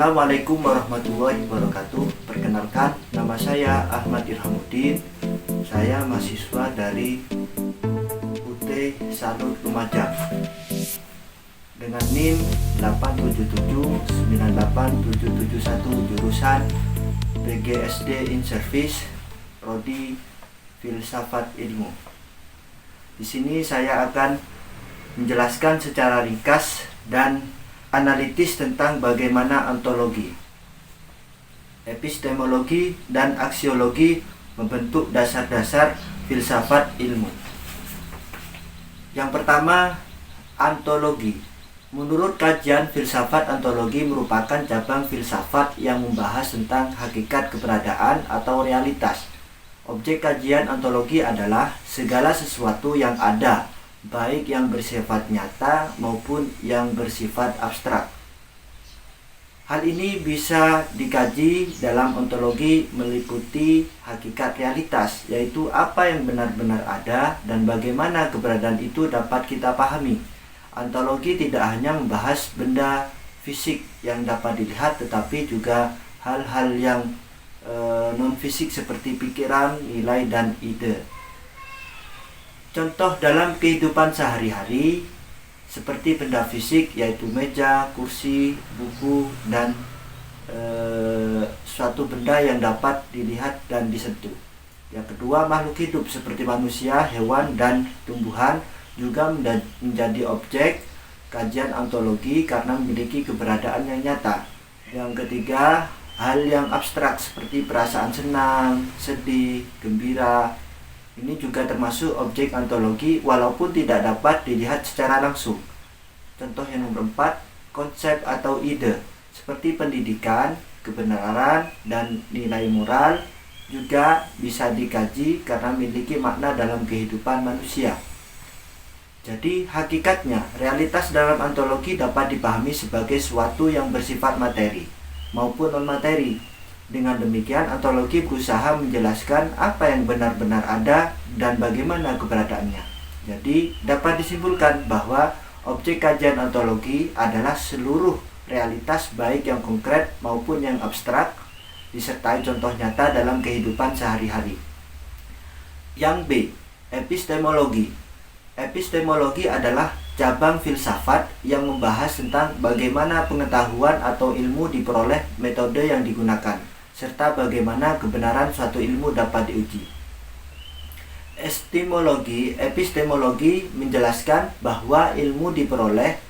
Assalamualaikum warahmatullahi wabarakatuh. Perkenalkan, nama saya Ahmad Irhamuddin. Saya mahasiswa dari UT Salut Lumajang dengan NIM 877987771 jurusan PGSD in Service Prodi Filsafat Ilmu. Di sini saya akan menjelaskan secara ringkas dan analitis tentang bagaimana ontologi, epistemologi, dan aksiologi membentuk dasar-dasar filsafat ilmu. Yang pertama, ontologi. Menurut kajian filsafat, ontologi merupakan cabang filsafat yang membahas tentang hakikat keberadaan atau realitas. Objek kajian ontologi adalah segala sesuatu yang ada, baik yang bersifat nyata maupun yang bersifat abstrak. Hal ini bisa dikaji dalam ontologi meliputi hakikat realitas, yaitu apa yang benar-benar ada dan bagaimana keberadaan itu dapat kita pahami. Ontologi tidak hanya membahas benda fisik yang dapat dilihat, tetapi juga hal-hal yang non-fisik seperti pikiran, nilai, dan ide. Contoh dalam kehidupan sehari-hari seperti benda fisik yaitu meja, kursi, buku, dan suatu benda yang dapat dilihat dan disentuh. Yang kedua, makhluk hidup seperti manusia, hewan, dan tumbuhan juga menjadi objek kajian ontologi karena memiliki keberadaan yang nyata. Yang ketiga, hal yang abstrak seperti perasaan senang, sedih, gembira, ini juga termasuk objek ontologi walaupun tidak dapat dilihat secara langsung. Contoh yang nomor 4, konsep atau ide seperti pendidikan, kebenaran, dan nilai moral juga bisa dikaji karena memiliki makna dalam kehidupan manusia. Jadi hakikatnya, realitas dalam ontologi dapat dipahami sebagai suatu yang bersifat materi maupun non-materi. Dengan demikian, ontologi berusaha menjelaskan apa yang benar-benar ada dan bagaimana keberadaannya. Jadi, dapat disimpulkan bahwa objek kajian ontologi adalah seluruh realitas baik yang konkret maupun yang abstrak, disertai contoh nyata dalam kehidupan sehari-hari. Yang B, epistemologi. Epistemologi adalah cabang filsafat yang membahas tentang bagaimana pengetahuan atau ilmu diperoleh, metode yang digunakan, serta bagaimana kebenaran suatu ilmu dapat diuji. Epistemologi menjelaskan bahwa ilmu diperoleh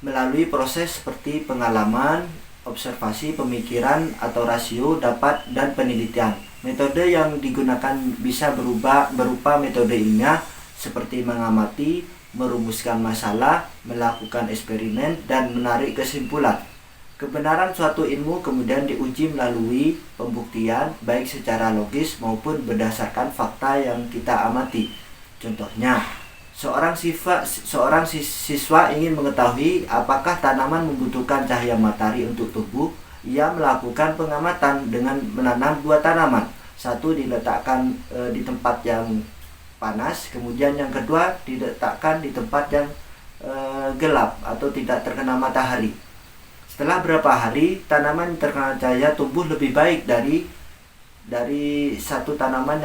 melalui proses seperti pengalaman, observasi, pemikiran atau rasio dapat dan penelitian. Metode yang digunakan bisa berupa metode ilmiah seperti mengamati, merumuskan masalah, melakukan eksperimen, dan menarik kesimpulan. Kebenaran suatu ilmu kemudian diuji melalui pembuktian baik secara logis maupun berdasarkan fakta yang kita amati. Contohnya, seorang siswa ingin mengetahui apakah tanaman membutuhkan cahaya matahari untuk tumbuh. Ia melakukan pengamatan dengan menanam 2 tanaman. Satu diletakkan di tempat yang panas, kemudian yang kedua diletakkan di tempat yang gelap atau tidak terkena matahari. Setelah beberapa hari, tanaman yang terkena cahaya tumbuh lebih baik dari satu tanaman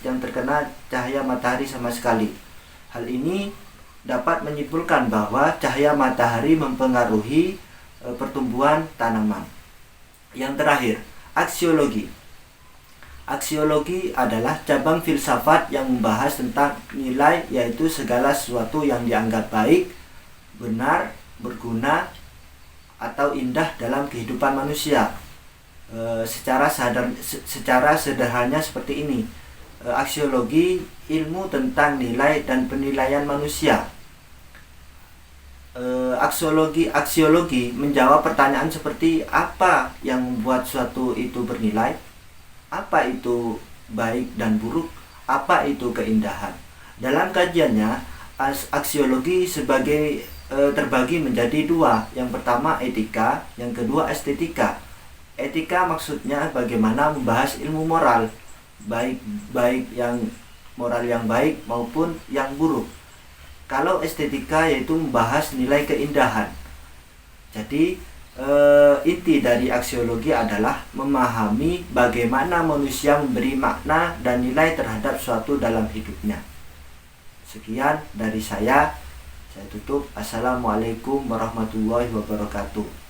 yang terkena cahaya matahari sama sekali. Hal ini dapat menyimpulkan bahwa cahaya matahari mempengaruhi pertumbuhan tanaman. Yang terakhir, aksiologi. Aksiologi adalah cabang filsafat yang membahas tentang nilai, yaitu segala sesuatu yang dianggap baik, benar, berguna, atau indah dalam kehidupan manusia. Secara sederhana seperti ini. Aksiologi ilmu tentang nilai dan penilaian manusia. Aksiologi menjawab pertanyaan seperti apa yang membuat suatu itu bernilai, apa itu baik dan buruk, apa itu keindahan. Dalam kajiannya, aksiologi terbagi menjadi 2. Yang pertama etika, yang kedua estetika. Etika maksudnya bagaimana membahas ilmu moral, baik yang moral yang baik maupun yang buruk. Kalau estetika yaitu membahas nilai keindahan. Jadi inti dari aksiologi adalah memahami bagaimana manusia memberi makna dan nilai terhadap suatu dalam hidupnya. Sekian dari saya tutup. Assalamualaikum warahmatullahi wabarakatuh.